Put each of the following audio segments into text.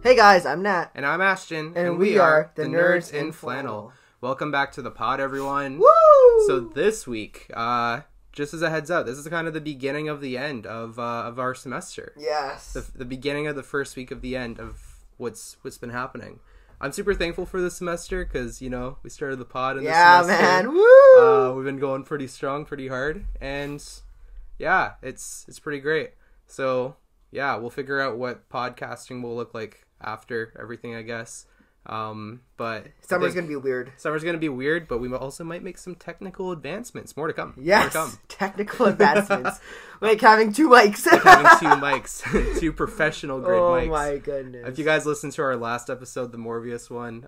Hey guys, I'm Nat. And I'm Ashton. And we are the Nerds in Flannel. Welcome back to the pod, everyone. Woo! So this week, just as a heads up, this is kind of the beginning of the end of our semester. Yes. The beginning of the first week of the end of what's been happening. I'm super thankful for this semester because, you know, we started the pod in this semester. Yeah, man. Woo! We've been going pretty strong, pretty hard. And, yeah, it's pretty great. So, yeah, we'll figure out what podcasting will look like after everything, I guess. But Summer's going to be weird. Summer's going to be weird, but we also might make some technical advancements. More to come. Yes. More to come. Technical advancements. Like having two mics. Like having two mics. Two professional grade mics. Oh my goodness. If you guys listened to our last episode, the Morbius one,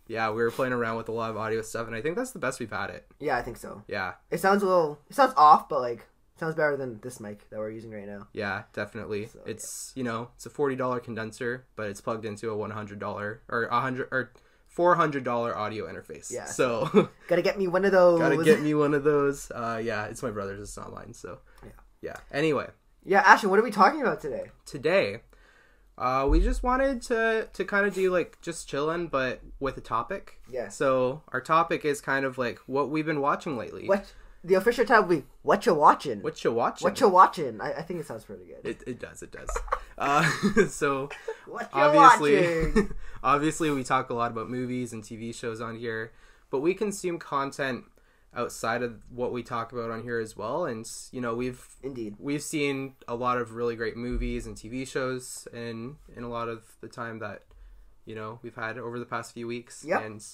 yeah, we were playing around with a lot of audio stuff, and I think that's the best we've had it. Yeah, I think so. Yeah. It sounds off, but like, sounds better than this mic that we're using right now. Yeah, definitely. So, it's, you know, it's a $40 condenser, but it's plugged into a $100 or $400 audio interface. Yeah. So gotta get me one of those. Gotta get me one of those. Yeah, it's my brother's. It's not mine. So yeah. Anyway. Yeah, Ashton, what are we talking about today? Today, we just wanted to kind of do like just chilling, but with a topic. Yeah. So our topic is kind of like what we've been watching lately. What? The official title will be Whatcha Watching. Whatcha Watching? Whatcha Watching. I think it sounds pretty good. It does. So Whatcha obviously, Watching? obviously we talk a lot about movies and TV shows on here, but we consume content outside of what we talk about on here as well. And you know, we've seen a lot of really great movies and TV shows in a lot of the time that, you know, we've had over the past few weeks. Yep. And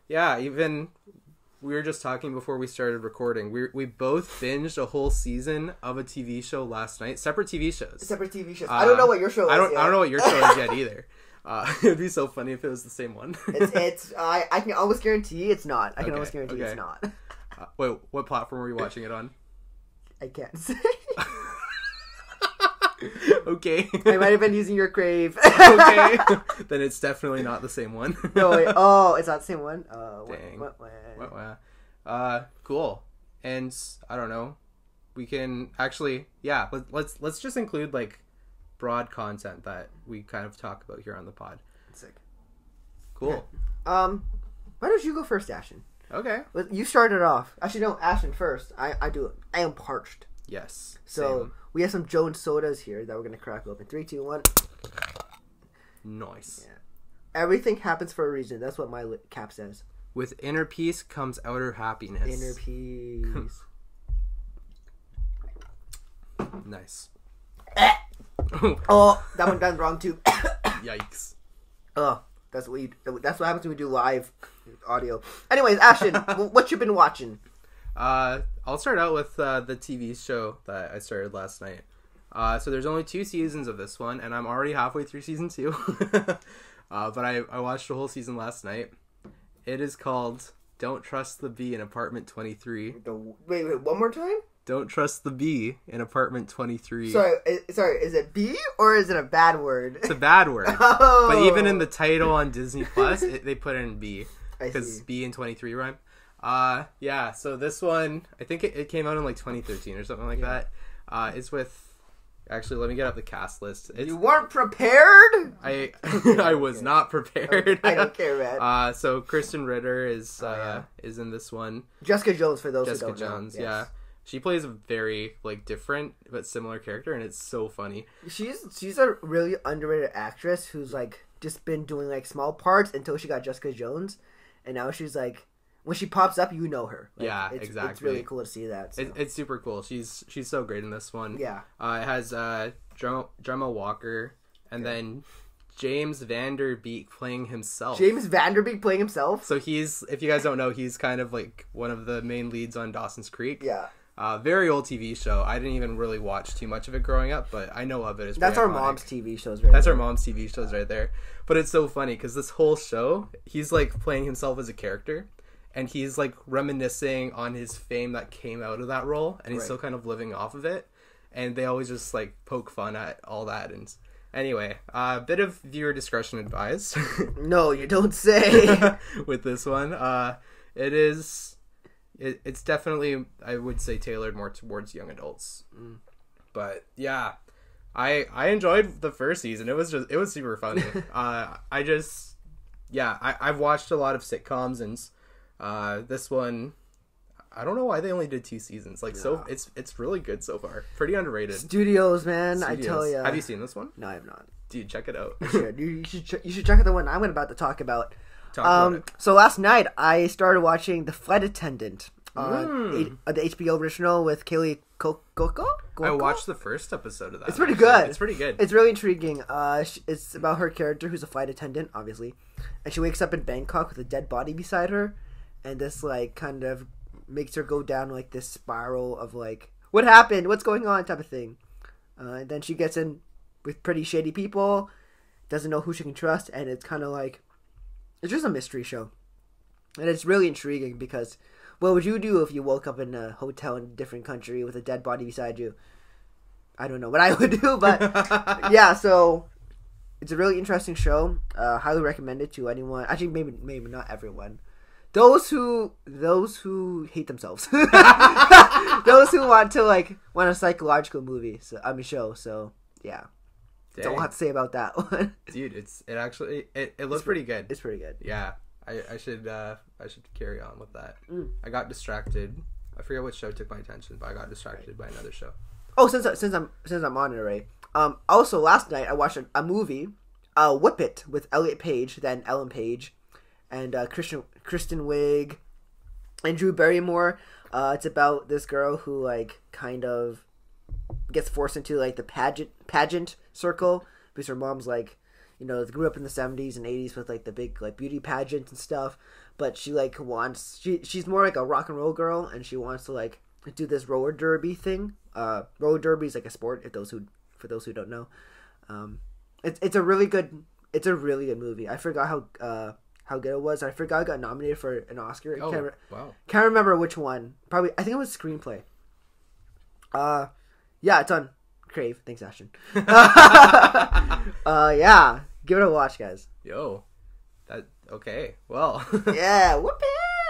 yeah, even we were just talking before we started recording. We both binged a whole season of a TV show last night. Separate TV shows. I don't know what your show is. I don't know what your show is yet either. It would be so funny if it was the same one. I can almost guarantee it's not. I can almost guarantee it's not. Wait, what platform were you watching it on? I can't say. Okay. I might have been using your Crave. Okay. Then it's definitely not the same one. No, wait. Oh, it's not the same one? Dang. Cool. And I don't know. We can actually, yeah, let's just include like broad content that we kind of talk about here on the pod. Sick. Cool. Why don't you go first, Ashton? Okay. You started off. Actually, no, Ashton first. I am parched. Yes. So same. we have some Jones sodas here that we're gonna crack open. 3, 2, 1. Nice. Yeah. Everything happens for a reason. That's what my cap says. With inner peace comes outer happiness. Inner peace. Nice. Oh, that one done wrong too. Yikes. Oh, that's what happens when we do live audio. Anyways, Ashton, what you been watching? I'll start out with the TV show that I started last night. So there's only 2 seasons of this one, and I'm already halfway through season 2. But I watched the whole season last night. It is called Don't Trust the Bee in Apartment 23. Wait, one more time? Don't Trust the Bee in Apartment 23. Sorry, is it B or is it a bad word? It's a bad word. Oh. But even in the title on Disney Plus, they put in B. Because B and 23 rhyme. Yeah, so this one, I think it came out in like 2013 or something like that. It's with, actually, let me get up the cast list. You weren't prepared? I was not prepared. I don't care, man. So Kristen Ritter is in this one. Jessica Jones, for those who don't know. Jessica Jones, yes. yeah. She plays a very like different but similar character, and it's so funny. She's a really underrated actress who's like just been doing like small parts until she got Jessica Jones, and now she's like, when she pops up, you know her. Like, yeah, exactly. It's really cool to see that. So. It's super cool. She's so great in this one. Yeah. It has Gemma Walker, and then James Van Der Beek playing himself. James Van Der Beek playing himself? So he's, if you guys don't know, he's kind of like one of the main leads on Dawson's Creek. Yeah. Very old TV show. I didn't even really watch too much of it growing up, but I know of it. It's That's our iconic. mom's TV shows right That's there. our mom's TV shows right there. But it's so funny because this whole show, he's like playing himself as a character, and he's like reminiscing on his fame that came out of that role, and he's still kind of living off of it. And they always just like poke fun at all that. And anyway, a bit of viewer discretion advised. No, you don't say. With this one, it's definitely, I would say, tailored more towards young adults. But yeah, I enjoyed the first season. It was super funny. I've watched a lot of sitcoms, and this one, I don't know why they only did 2 seasons. So it's really good so far. Pretty underrated. Studios, man, I tell you. Have you seen this one? No, I have not. Dude, check it out. You should check out the one I'm about to talk about. Talk about it. So last night I started watching The Flight Attendant, the HBO original with Kaylee Cuoco. I watched the first episode of that. It's pretty good. It's pretty good. It's really intriguing. It's about her character who's a flight attendant, obviously, and she wakes up in Bangkok with a dead body beside her, and this kind of makes her go down this spiral of what happened, what's going on type of thing. And then she gets in with pretty shady people, doesn't know who she can trust, and it's kind of it's just a mystery show, and it's really intriguing because what would you do if you woke up in a hotel in a different country with a dead body beside you? I don't know what I would do, but yeah, so it's a really interesting show. Highly recommend it to anyone. Actually, maybe not everyone. Those who hate themselves. Those who want a psychological movie, show. So yeah, that's all I have to say about that one. Dude, it looks pretty good. It's pretty good. Yeah. I should carry on with that. I got distracted. I forget what show took my attention, but I got distracted by another show. Oh, since I'm on it, right? Also last night I watched a movie, Whip It, with Elliot Page, then Ellen Page, and Kristen Wiig, and Drew Barrymore. It's about this girl who kind of gets forced into the pageant circle because her mom's grew up in the 70s and 80s with the big beauty pageants and stuff, but she she's more a rock and roll girl, and she wants to do this roller derby thing. Roller derby is a sport for those who don't know. It's a really good movie. I forgot how good it was. I forgot it got nominated for an Oscar. Wow. Can't remember which one. Probably I think it was screenplay. Yeah, it's on Crave. Thanks, Ashton. Yeah, give it a watch, guys. Yo, okay. Well, yeah, whoop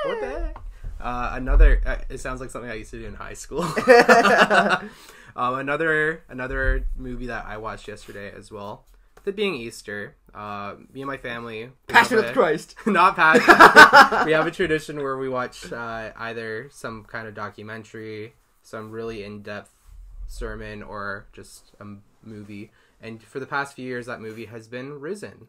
it. Another. It sounds like something I used to do in high school. Another movie that I watched yesterday as well. It being Easter, me and my family. Passion of Christ. Not Passion. We have a tradition where we watch either some kind of documentary, some really in-depth sermon, or just a movie. And for the past few years, that movie has been Risen.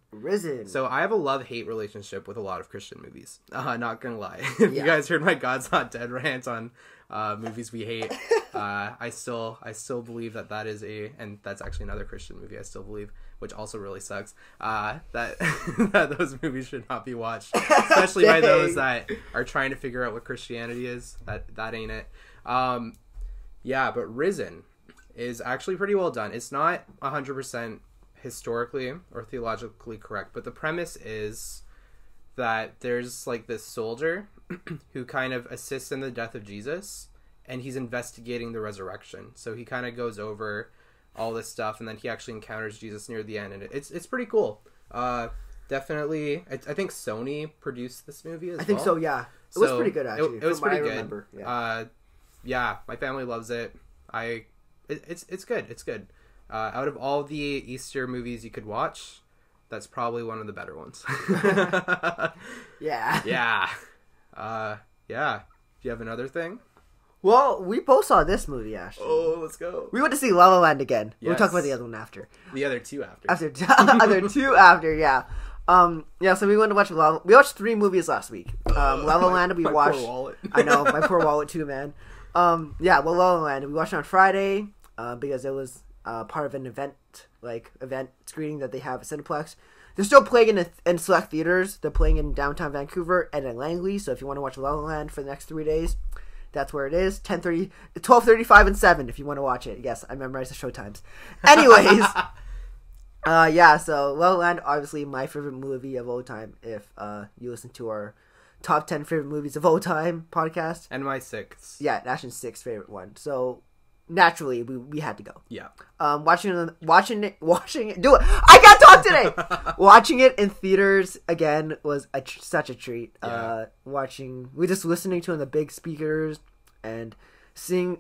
So I have a love-hate relationship with a lot of Christian movies. Not gonna lie. If you guys heard my God's Not Dead rant on movies we hate, I still believe that is and that's actually another Christian movie I still believe, which also really sucks, that that those movies should not be watched, especially by those that are trying to figure out what Christianity is. That ain't it. Yeah, but Risen is actually pretty well done. It's not 100% historically or theologically correct, but the premise is that there's this soldier who kind of assists in the death of Jesus, and he's investigating the resurrection. So he kind of goes over all this stuff, and then he actually encounters Jesus near the end, and it's pretty cool. Definitely, I think Sony produced this movie as well. I think so, yeah. It was pretty good, actually. It was pretty good. Remember. Yeah, my family loves it. It's good. It's good. Out of all the Easter movies you could watch, that's probably one of the better ones. Yeah. Yeah. Yeah. Do you have another thing? Well, we both saw this movie, Ashton. Oh, let's go. We went to see La La Land again. Yes. We'll talk about the other one after. The other two after. Other two after, yeah. Yeah, so we went to watch we watched 3 movies last week. La La Land we watched. My poor wallet. I know, my poor wallet too, man. Yeah, well, La La Land we watched it on Friday because it was part of an event screening that they have at Cineplex. They're still playing in select theaters. They're playing in downtown Vancouver and in Langley. So if you want to watch La La Land for the next 3 days, that's where it is. 10:30, 12:35, and 7 if you want to watch it. Yes, I memorized the show times. Anyways, yeah. So La La Land, obviously my favorite movie of all time. If you listen to our top 10 favorite movies of all time podcast, and my 6th. Yeah, Ashton's 6th favorite one. So naturally, we had to go. Yeah. Watching it. Do it. I can't talk today. Watching it in theaters again was such a treat. Yeah. We just listening to it on the big speakers and seeing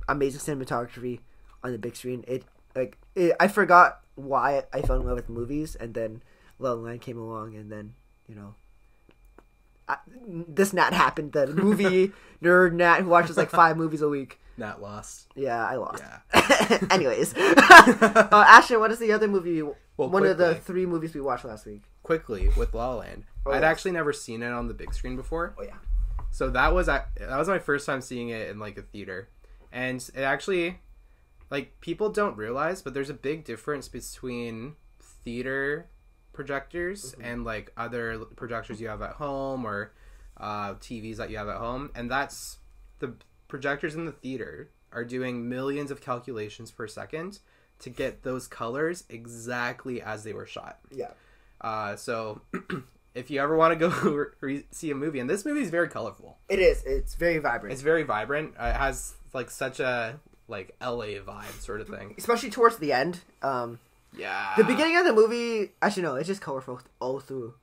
amazing cinematography on the big screen. like I forgot why I fell in love with movies, and then La La Land came along, and then this Nat happened. The movie nerd Nat who watches like 5 movies a week. Nat lost. Yeah, I lost. Yeah. Anyways, Ashton, what is the other movie? One of the 3 movies we watched last week. Quickly with La La Land. I'd actually never seen it on the big screen before. Oh yeah. So that was my first time seeing it in like a theater, and it actually, like, people don't realize, but there's a big difference between theater projectors and like other projectors you have at home or TVs that you have at home, and that's the projectors in the theater are doing millions of calculations per second to get those colors exactly as they were shot. Yeah. So if you ever want to go see a movie, and this movie is very colorful. It is. It's very vibrant. It's very vibrant. It has like such a like LA vibe sort of thing. Especially towards the end. Yeah. The beginning of the movie, actually no, it's just colorful all through.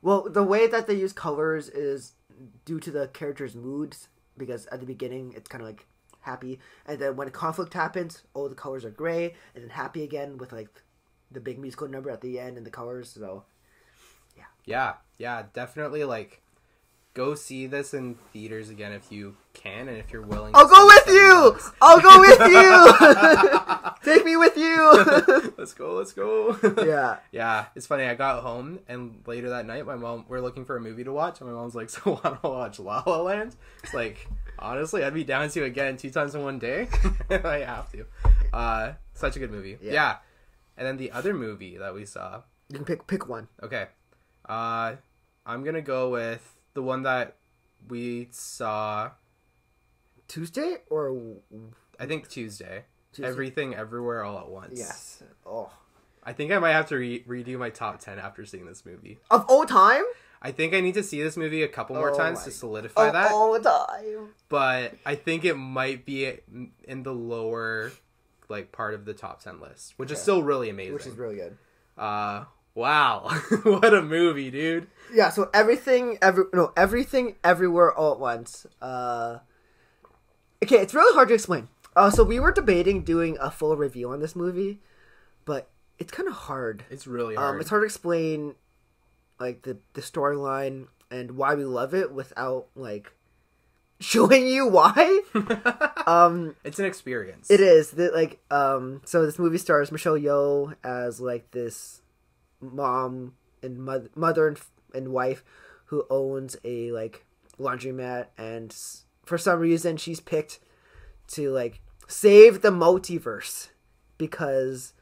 Well, the way that they use colors is due to the characters' moods, because at the beginning it's kind of like happy, and then when conflict happens, all the colors are gray, and then happy again with like the big musical number at the end and the colors. So yeah, definitely, like, go see this in theaters again if you can, and if you're willing. I'll go with you. I'll go with you. Take me with you. Let's go. Yeah. It's funny. I got home, and later that night, we're looking for a movie to watch, and my mom's like, "So, want to watch La La Land?" It's like, honestly, I'd be down to again 2 times in one day. I have to. Such a good movie. Yeah. And then the other movie that we saw. You can pick one. Okay. I'm gonna go with the one that we saw Tuesday, or I think Tuesday. Everything Everywhere All at Once. Yes. Oh. I think I might have to redo my top 10 after seeing this movie. Of all time? I think I need to see this movie a couple more times to solidify that. Of all time. But I think it might be in the lower like part of the top 10 list, which is still really amazing. Which is really good. Wow. What a movie, dude. Yeah, so Everything Everywhere All at Once. Okay, it's really hard to explain. So we were debating doing a full review on this movie, but it's kind of hard. It's really hard. It's hard to explain like the storyline and why we love it without like showing you why. It's an experience. It is. So this movie stars Michelle Yeoh as like this mom and mother and wife who owns a like laundromat, and for some reason she's picked to like save the multiverse because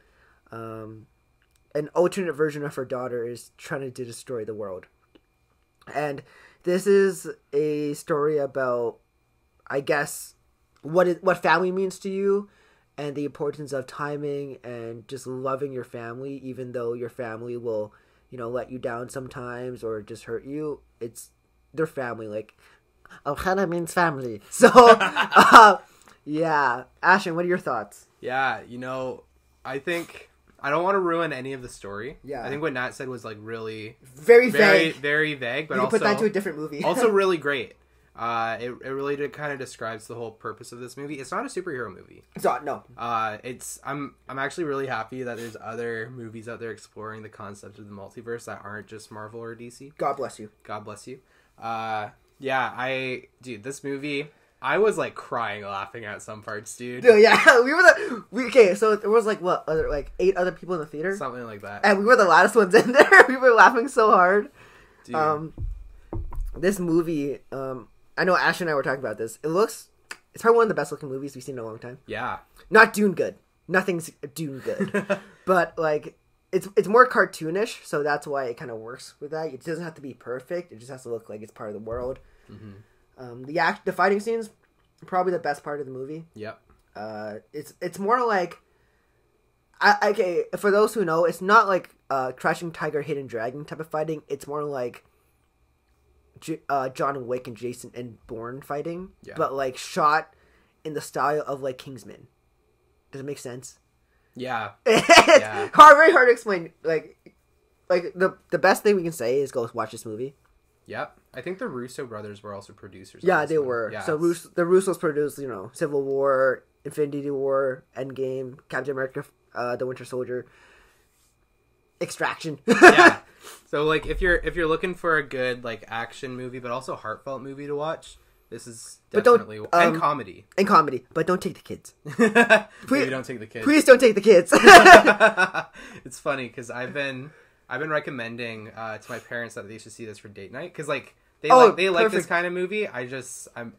an alternate version of her daughter is trying to destroy the world. And this is a story about, I guess, what family means to you, and the importance of timing and just loving your family, even though your family will, let you down sometimes or just hurt you. It's their family. Like, Ohana means family. So, yeah. Ashton, what are your thoughts? Yeah, I think I don't want to ruin any of the story. Yeah. I think what Nat said was like really very vague. Very vague, but you can also put that into a different movie. Also really great. It really kind of describes the whole purpose of this movie. It's not a superhero movie. It's not, no. I'm actually really happy that there's other movies out there exploring the concept of the multiverse that aren't just Marvel or DC. God bless you. God bless you. Dude, this movie, I was like crying laughing at some parts, dude. Yeah, so there was like 8 other people in the theater? Something like that. And we were the loudest ones in there. We were laughing so hard. Dude. This movie, I know Ash and I were talking about this. It's probably one of the best looking movies we've seen in a long time. Yeah. Not Dune good. Nothing's Dune good. But like, it's more cartoonish, so that's why it kind of works with that. It doesn't have to be perfect. It just has to look like it's part of the world. Mm-hmm. The fighting scenes, probably the best part of the movie. Yep. It's more like, okay, for those who know, it's not like Crouching Tiger, Hidden Dragon type of fighting. It's more like John Wick and Jason and Bourne fighting, but like shot in the style of like Kingsman. Does it make sense? Yeah. It's very hard to explain. Like the best thing we can say is go watch this movie. Yep. I think the Russo brothers were also producers. Yeah, they were. Yeah, so the Russos produced, Civil War, Infinity War, Endgame, Captain America, The Winter Soldier, Extraction. Yeah. So like if you're looking for a good like action movie but also heartfelt movie to watch, this is definitely and comedy. And comedy, but don't take the kids. Please don't take the kids. Please don't take the kids. It's funny because I've been recommending to my parents that they should see this for date night because like they like this kind of movie. I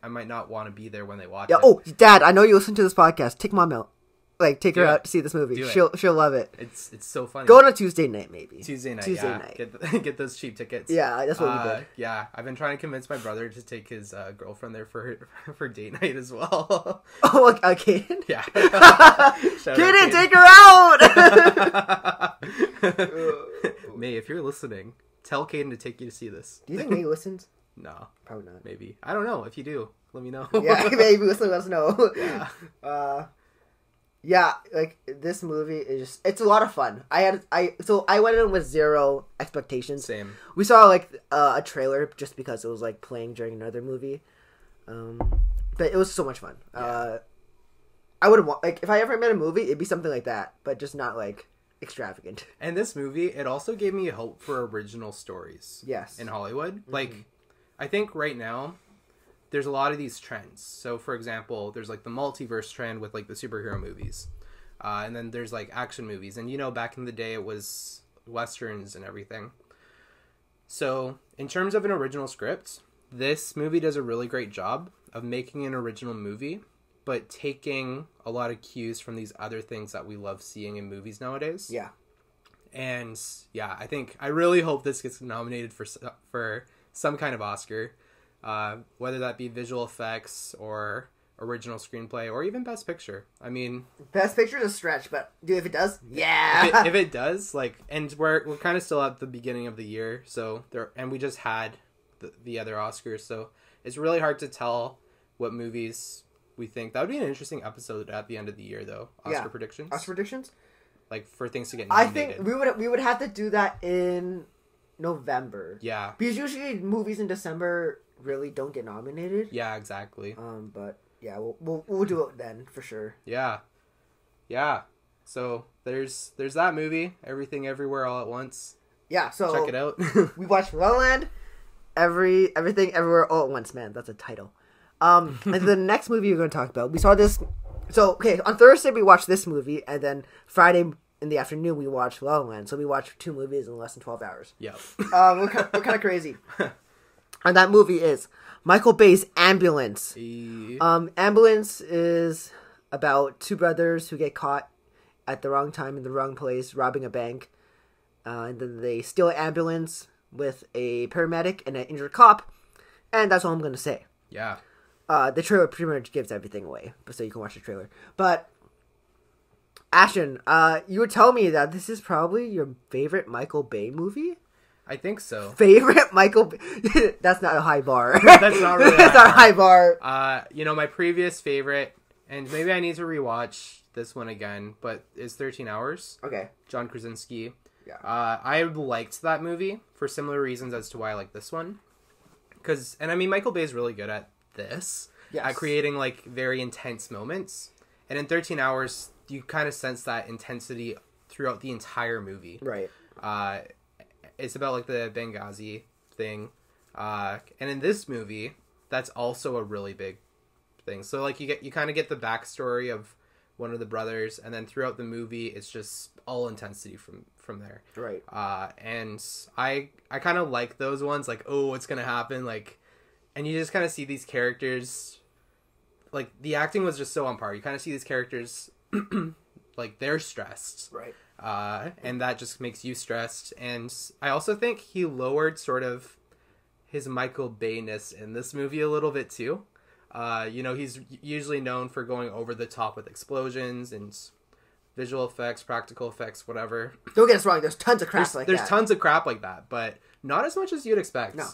might not want to be there when they watch it. Oh, Dad, I know you listen to this podcast. Take Mom out. Like, take her out to see this movie. She'll love it. It's so funny. Go on a Tuesday night, maybe. Tuesday night. Get those cheap tickets. Yeah, that's what we did. Yeah, I've been trying to convince my brother to take his girlfriend there for date night as well. Oh, a Kaden? Yeah. Kaden, take her out! May, if you're listening, tell Kaden to take you to see this. Do you think May listens? No. Probably not. Maybe. I don't know. If you do, let me know. Yeah, maybe listen, let us know. Yeah. Yeah, like this movie is it's a lot of fun. I went in with zero expectations. Same. We saw like a trailer just because it was like playing during another movie, but it was so much fun. Yeah. I would want like if I ever made a movie, it'd be something like that, but just not like extravagant. And this movie, it also gave me hope for original stories. Yes. In Hollywood, like I think right now, there's a lot of these trends. So, for example, there's like the multiverse trend with like the superhero movies. And then there's like action movies. And, you know, back in the day, it was Westerns and everything. So, in terms of an original script, this movie does a really great job of making an original movie, but taking a lot of cues from these other things that we love seeing in movies nowadays. Yeah. And, yeah, I really hope this gets nominated for some kind of Oscar. Whether that be visual effects or original screenplay or even Best Picture. I mean, Best Picture is a stretch, but dude, if it does, yeah. If it does, like, and we're kind of still at the beginning of the year, so and we just had the other Oscars, so it's really hard to tell what movies we think. That would be an interesting episode at the end of the year, though. Oscar predictions. Oscar predictions. Like for things to get nominated. I think we would have to do that in November. Yeah. Because usually movies in December really don't get nominated. Yeah, exactly. But yeah, we'll do it then for sure. Yeah. So there's that movie, Everything Everywhere All at Once. Yeah, so check it out. We watched La La Land, Everything Everywhere All at Once. Man, that's a title. And the next movie we're going to talk about, we saw this. So okay, on Thursday we watched this movie, and then Friday in the afternoon we watched La La Land. So we watched 2 movies in less than 12 hours. Yep. We're kind of crazy. And that movie is Michael Bay's Ambulance. Ambulance is about 2 brothers who get caught at the wrong time in the wrong place robbing a bank. And then they steal an ambulance with a paramedic and an injured cop. And that's all I'm going to say. Yeah. The trailer pretty much gives everything away, so you can watch the trailer. But, Ashton, you would tell me that this is probably your favorite Michael Bay movie? I think so. Favorite Michael Bay? That's not a high bar. That's not really That's not a high bar. My previous favorite, and maybe I need to rewatch this one again, but is 13 Hours. Okay. John Krasinski. Yeah. I liked that movie for similar reasons as to why I like this one. Michael Bay is really good at this. Yes. At creating, like, very intense moments. And in 13 Hours, you kind of sense that intensity throughout the entire movie. Right. It's about, like, the Benghazi thing. And in this movie, that's also a really big thing. So, like, you kind of get the backstory of one of the brothers, and then throughout the movie, it's just all intensity from there. Right. And I kind of like those ones, like, oh, what's gonna happen, like, and you just kind of see these characters, like, the acting was just so on par. You kind of see these characters, like, they're stressed. Right. And that just makes you stressed. And I also think he lowered sort of his Michael Bay-ness in this movie a little bit too. He's usually known for going over the top with explosions and visual effects, practical effects, whatever. Don't get us wrong, there's tons of crap like that. There's tons of crap like that, but not as much as you'd expect. No.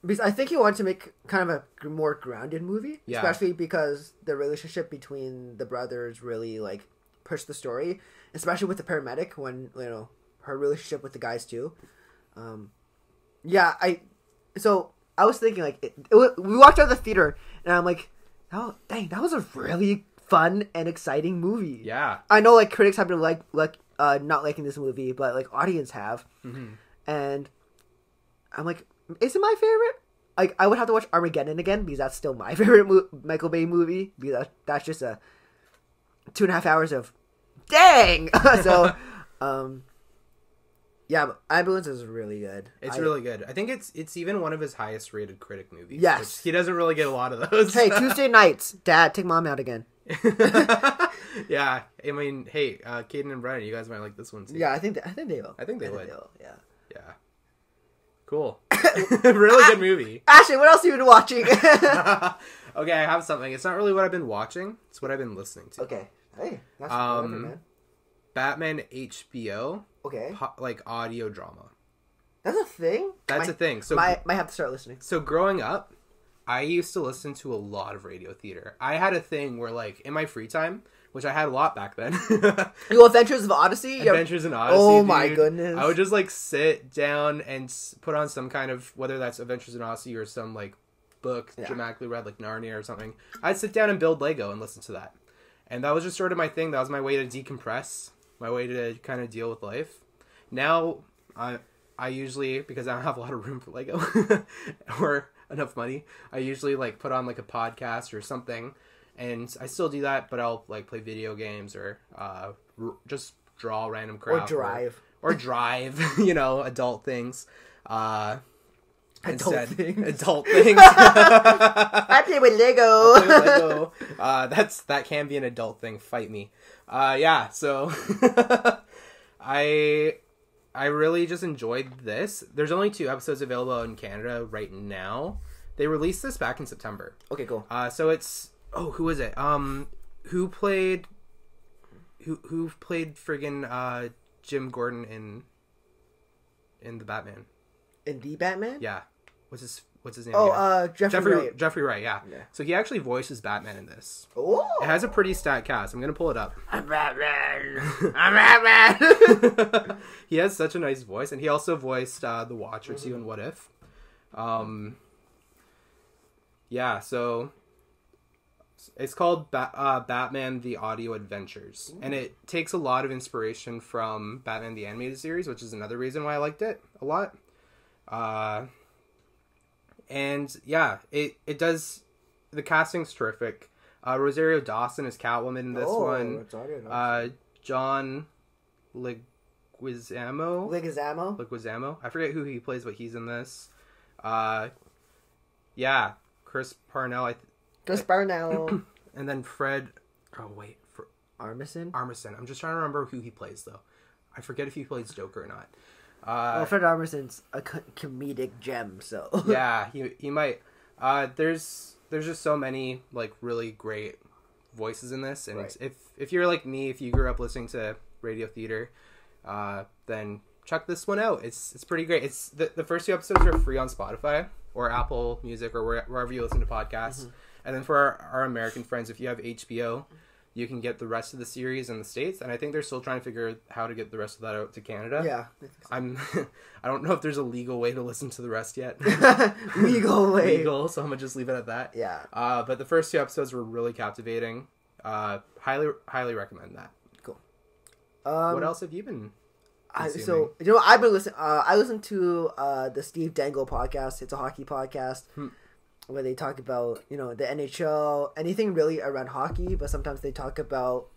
Because I think he wanted to make kind of a more grounded movie. Yeah. Especially because the relationship between the brothers really, like, pushed the story. Especially with the paramedic, when, her relationship with the guys, too. So, I was thinking, like, we walked out of the theater, and I'm like, oh, dang, that was a really fun and exciting movie. Yeah. I know like critics have been not liking this movie, but like audience have. Mm-hmm. And I'm like, is it my favorite? Like, I would have to watch Armageddon again because that's still my favorite Michael Bay movie, because that's just a 2.5 hours of dang. So yeah, but Ambulance is really good. It's really good. I think it's even one of his highest rated critic movies. Yes. He doesn't really get a lot of those. Hey, Tuesday nights, Dad, take Mom out again. Yeah, I mean, hey, Caden and Brian, you guys might like this one too. Yeah, I think they will. I think they would. Yeah. Yeah. Cool. Really good movie. Ashley, what else have you been watching? Okay, I have something. It's not really what I've been watching. It's what I've been listening to. Okay. Hey, that's whatever, man. Batman HBO. Okay. Like audio drama. That's a thing? That's a thing. So might have to start listening. So growing up, I used to listen to a lot of radio theater. I had a thing where, like, in my free time, which I had a lot back then. You Adventures of Odyssey? Adventures in Odyssey. Oh dude. my goodness. I would just, like, sit down and put on some kind of, whether that's Adventures in Odyssey or some, like, book dramatically read, like Narnia or something. I'd sit down and build Lego and listen to that. And that was just sort of my thing. That was my way to decompress, my way to kind of deal with life. Now, I usually, because I don't have a lot of room for Lego or enough money, I usually like put on like a podcast or something, and I still do that, but I'll like play video games or just draw random crap. Or drive, you know, adult things. Adult things. I play with Lego. That can be an adult thing. Fight me. Yeah, so I really just enjoyed this. There's only 2 episodes available in Canada right now. They released this back in September. Okay, cool. So it's who is it? Who played friggin' Jim Gordon in the Batman? In the Batman? Yeah. What's his name? Oh, Jeffrey Wright. Jeffrey Wright, yeah. So he actually voices Batman in this. Oh. It has a pretty stat cast. I'm gonna pull it up. I'm Batman. I'm Batman. He has such a nice voice, and he also voiced the Watcher too in What If. Yeah, so it's called Batman: The Audio Adventures, and it takes a lot of inspiration from Batman the Animated Series, which is another reason why I liked it a lot. And yeah, it does. The casting's terrific. Rosario Dawson is Catwoman in this one. John Leguizamo. I forget who he plays, but he's in this. Yeah, Chris Parnell. And then Fred. Oh wait, Armisen. I'm just trying to remember who he plays though. I forget if he plays Joker or not. Well, Fred Armisen's a comedic gem, so yeah, he might. There's just so many like really great voices in this, and if you're like me, if you grew up listening to radio theater, then check this one out. It's pretty great. It's the first 2 episodes are free on Spotify or Apple Music or wherever you listen to podcasts. And then for our American friends, if you have HBO, you can get the rest of the series in the States, and I think they're still trying to figure out how to get the rest of that out to Canada. Yeah. I don't know if there's a legal way to listen to the rest yet. Legal, so I'm gonna just leave it at that. Yeah. But the first 2 episodes were really captivating. Highly recommend that. Cool. What else have you been consuming? I've been listening. I listened to the Steve Dangle podcast. It's a hockey podcast. Where they talk about, the NHL, anything really around hockey, but sometimes they talk about,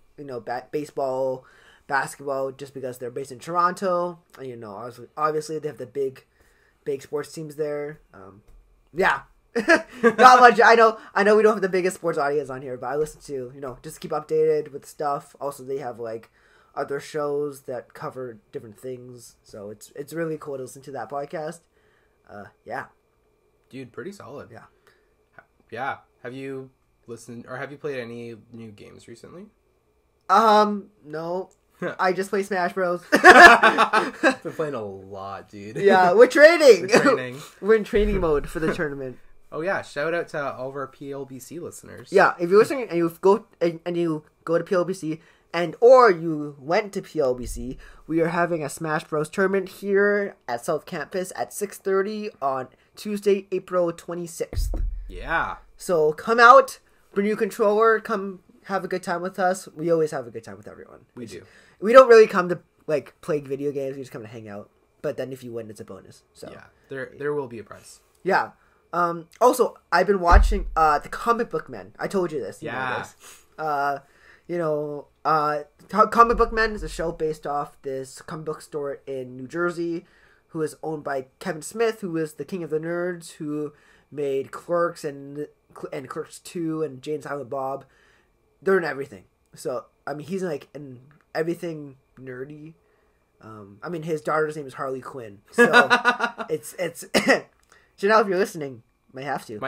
baseball, basketball, just because they're based in Toronto. And, obviously they have the big sports teams there. Yeah. Not much. I know we don't have the biggest sports audience on here, but I listen to, just keep updated with stuff. Also, they have, other shows that cover different things. So it's really cool to listen to that podcast. Yeah. Dude, pretty solid. Yeah. Yeah. Have you listened or have you played any new games recently? No. I just play Smash Bros. I've been playing a lot, dude. Yeah, we're training. We're in training mode for the tournament. Oh yeah, shout out to all of our PLBC listeners. Yeah, if you're listening and you go to PLBC or you went to PLBC, we are having a Smash Bros tournament here at South Campus at 6:30 on Tuesday, April 26th. Yeah. So come out, bring your controller, come have a good time with us, we always have a good time with everyone. We do. We don't really come to like play video games. We just come to hang out. But then if you win, it's a bonus. So yeah, there will be a prize. Yeah. Also, I've been watching the Comic Book Men. I told you this. Comic Book Men is a show based off this comic book store in New Jersey, who is owned by Kevin Smith, who is the king of the nerds, who made Clerks and Clerks 2 and Jane Silent Bob. They're in everything. So, I mean, he's like in everything nerdy. I mean, his daughter's name is Harley Quinn. So, it's Janelle, if you're listening, might have to.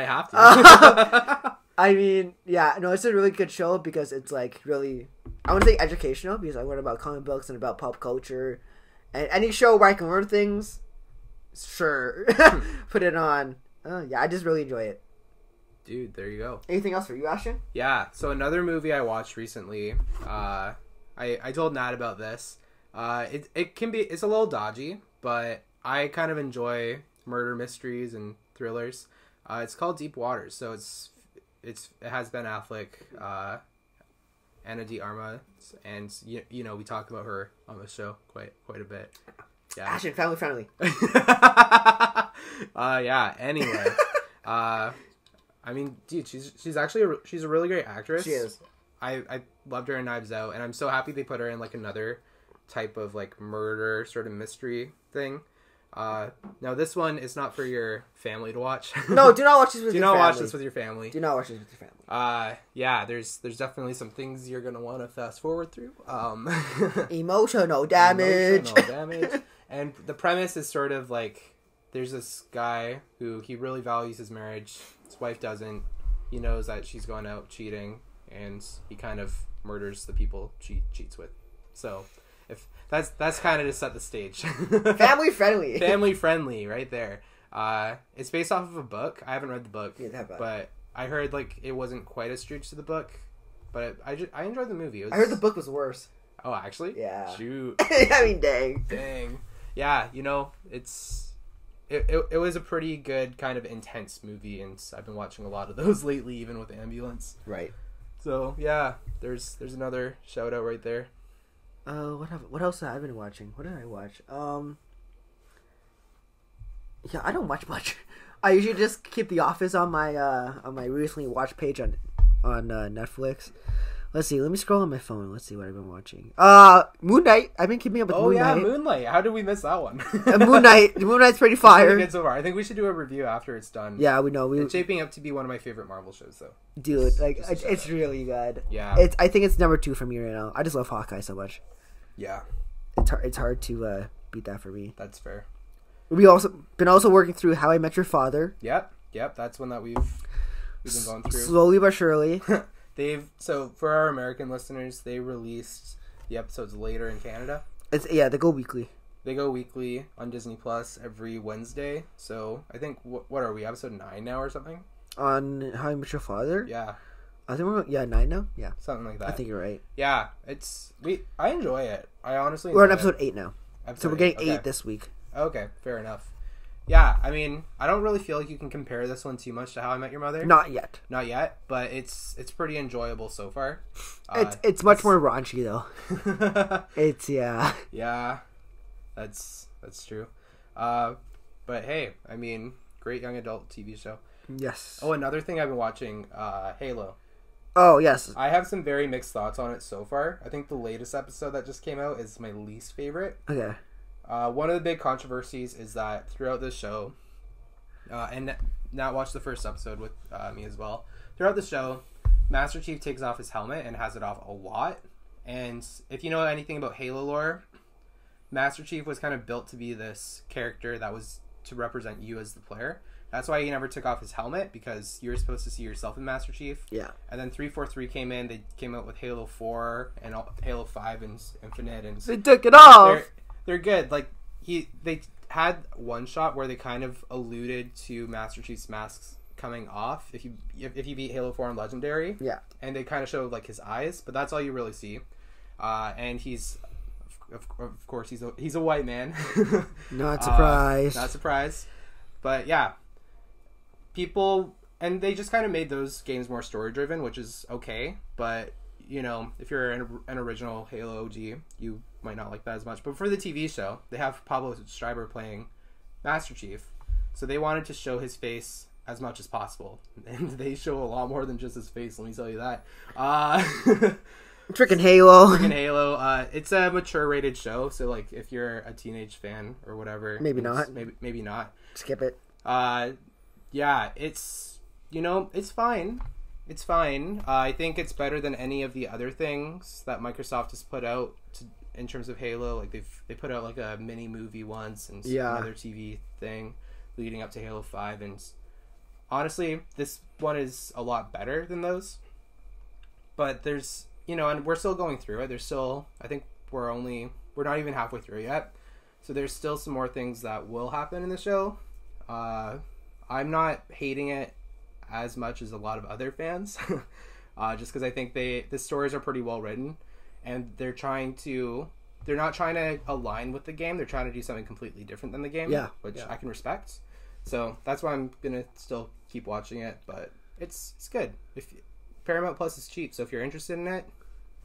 I mean, yeah, no, it's a really good show because it's like really, I want to say educational because I learn about comic books and about pop culture. And any show where I can learn things, sure, put it on. Yeah, I just really enjoy it. Dude, there you go. Anything else for you, Ashton? Yeah, so another movie I watched recently, I told Nat about this. It's a little dodgy, but I kind of enjoy murder mysteries and thrillers. It's called Deep Waters, so it has Ben Affleck, Ana de Armas, and you know we talk about her on the show quite a bit. Yeah, Ashton, family friendly. Yeah. Anyway, I mean, dude, she's actually she's a really great actress. She is. I loved her in Knives Out, and I'm so happy they put her in like another type of like murder sort of mystery thing. Now this one is not for your family to watch. No, do not watch this with your family. Do not watch this with your family. Do not watch this with your family. Yeah, there's definitely some things you're gonna want to fast forward through. Emotional damage. And the premise is sort of like there's this guy who he really values his marriage. His wife doesn't. He knows that she's gone out cheating, and he kind of murders the people she cheats with. So if that's kind of to set the stage. Family friendly. Family friendly, right there. It's based off of a book. I haven't read the book, but I heard like it wasn't quite as true to the book. But I enjoyed the movie. I heard the book was worse. Oh, actually? Yeah. Shoot. I mean, dang. Yeah, you know, it was a pretty good kind of intense movie, and I've been watching a lot of those lately, even with Ambulance. Right. So yeah, there's another shout out right there. What else have I been watching? What did I watch? Yeah, I don't watch much. I usually just keep The Office on my recently watched page on Netflix. Let's see. Let me scroll on my phone. Let's see what I've been watching. Moon Knight. I've been keeping up with Moon Knight. Oh yeah, Moonlight. How did we miss that one? Moon Knight. Moon Knight's pretty fire. Pretty good so far. I think we should do a review after it's done. Yeah, we know. It's shaping up to be one of my favorite Marvel shows, though. Dude, like it's really good. Yeah. I think it's number 2 for me right now. I just love Hawkeye so much. Yeah. It's hard to beat that for me. That's fair. We also been working through How I Met Your Father. Yep. That's one that we've been going through slowly but surely. So for our American listeners, they released the episodes later in Canada. They go weekly. They go weekly on Disney Plus every Wednesday. So I think what are we, episode 9 now or something? On How I Met Your Father? Yeah. I think we're 9 now. Yeah, something like that. I think you're right. Yeah, I enjoy it. I honestly we're on episode 8 now. So we're getting 8 this week. Okay, fair enough. Yeah, I mean, I don't really feel like you can compare this one too much to How I Met Your Mother. Not yet, but it's pretty enjoyed so far. It's much more raunchy though. Yeah, that's true. But hey, I mean, great young adult TV show. Yes. Oh, another thing I've been watching, Halo. Oh yes. I have some very mixed thoughts on it so far. I think the latest episode that just came out is my least favorite. Okay. One of the big controversies is that throughout the show, and Nat watched the first episode with me as well. Throughout the show, Master Chief takes off his helmet and has it off a lot. And if you know anything about Halo lore, Master Chief was kind of built to be this character that was to represent you as the player. That's why he never took off his helmet, because you were supposed to see yourself in Master Chief. Yeah. And then 343 came in. They came out with Halo 4 and Halo 5 and Infinite. And they took it off. They're good. Like they had one shot where they kind of alluded to Master Chief's masks coming off if you beat Halo 4 on Legendary. Yeah. And they kind of showed like his eyes, but that's all you really see. And he's of course he's a white man. Not surprised. Not surprised. But yeah. People, and they just kind of made those games more story driven, which is okay, but you know, if you're an original Halo OG, you might not like that as much. But for the TV show, they have Pablo Schreiber playing Master Chief, so they wanted to show his face as much as possible, and they show a lot more than just his face. Let me tell you that. Freaking Halo. Freaking Halo. It's a mature rated show, so like if you're a teenage fan or whatever, maybe not. Maybe not. Skip it. Yeah, it's, you know, it's fine. It's fine. I think it's better than any of the other things that Microsoft has put out in terms of Halo. Like they put out like a mini movie once and another TV thing leading up to Halo 5, and honestly, this one is a lot better than those. But there's, you know, and we're still going through it. There's still, I think we're not even halfway through it yet. So there's still some more things that will happen in the show. I'm not hating it as much as a lot of other fans, just because I think the stories are pretty well written, and they're not trying to align with the game. They're trying to do something completely different than the game, which I can respect. So that's why I'm gonna still keep watching it. But it's good. Paramount Plus is cheap, so if you're interested in it,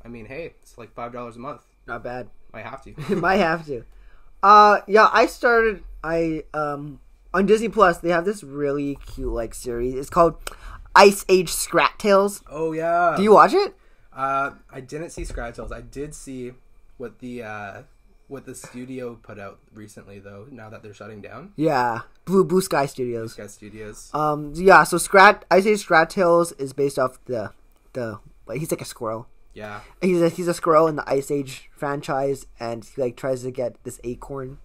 I mean, hey, it's like $5 a month. Not bad. Might have to. Might have to. On Disney Plus, they have this really cute like series. It's called Ice Age Scrat Tales. Oh yeah. Do you watch it? I didn't see Scrat Tales. I did see what the studio put out recently, though. Now that they're shutting down. Yeah, Blue Sky Studios. Blue Sky Studios. Yeah. So Ice Age Scrat Tales is based off the like, he's like a squirrel. Yeah. He's a squirrel in the Ice Age franchise, and he like tries to get this acorn.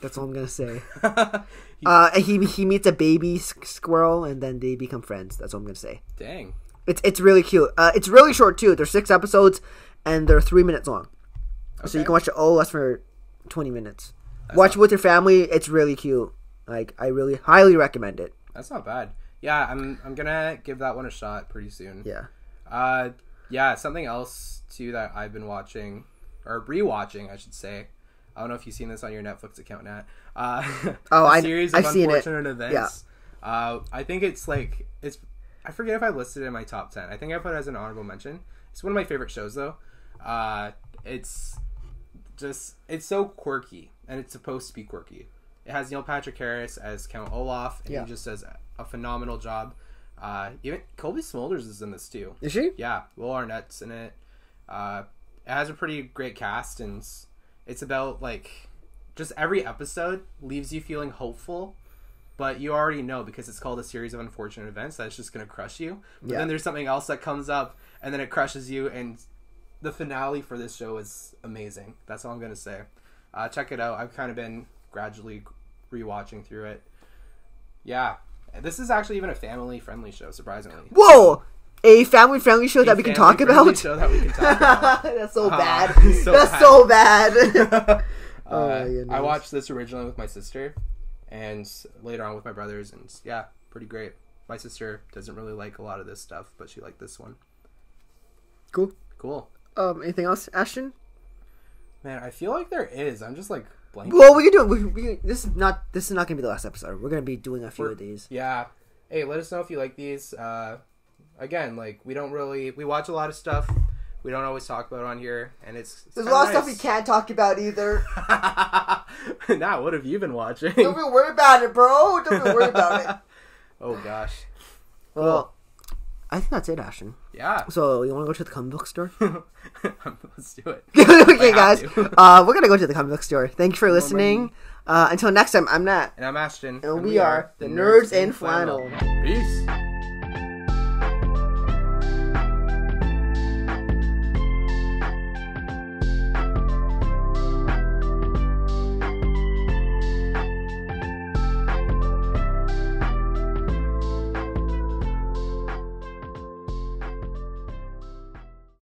That's all I'm gonna say. And he meets a baby squirrel, and then they become friends. That's all I'm gonna say. Dang. It's really cute. It's really short too. There's 6 episodes, and they're 3 minutes long. Okay. So you can watch it all less for 20 minutes. Watch it with your family. It's really cute. Like, I really highly recommend it. That's not bad. Yeah, I'm gonna give that one a shot pretty soon. Yeah. Yeah. Something else too that I've been watching, or rewatching, I should say. I don't know if you've seen this on your Netflix account, Nat. Series of Unfortunate Events. Yeah. I think it's I forget if I listed it in my top 10. I think I put it as an honorable mention. It's one of my favorite shows, though. It's so quirky, and it's supposed to be quirky. It has Neil Patrick Harris as Count Olaf, and he just does a phenomenal job. Even Colby Smulders is in this too. Is she? Yeah, Will Arnett's in it. It has a pretty great cast, and it's about, like, just every episode leaves you feeling hopeful, but you already know, because it's called A Series of Unfortunate Events, that it's just going to crush you. But then there's something else that comes up, and then it crushes you, and the finale for this show is amazing. That's all I'm going to say. Check it out. I've kind of been gradually rewatching through it. Yeah. This is actually even a family-friendly show, surprisingly. Whoa! A family-friendly show that we can talk about? Show that we can talk about. That's so bad. So bad. Oh my goodness. I watched this originally with my sister, and later on with my brothers, and yeah, pretty great. My sister doesn't really like a lot of this stuff, but she liked this one. Cool. Anything else, Ashton? Man, I feel like there is. I'm just like blanking. Well, we can do it. This is not gonna be the last episode. We're gonna be doing a few of these. Yeah. Hey, let us know if you like these. Again, like, we watch a lot of stuff we don't always talk about on here, and there's a lot of stuff we can't talk about either. Now, what have you been watching? Don't be worried about it, bro. Don't be worried about it. Oh gosh. Well, I think that's it, Ashton. Yeah. So, you want to go to the comic book store? Let's do it. Okay, guys. We're gonna go to the comic book store. Thank you for listening. Until next time, I'm Nat. And I'm Ashton. And we are the Nerds in Flannel. Peace.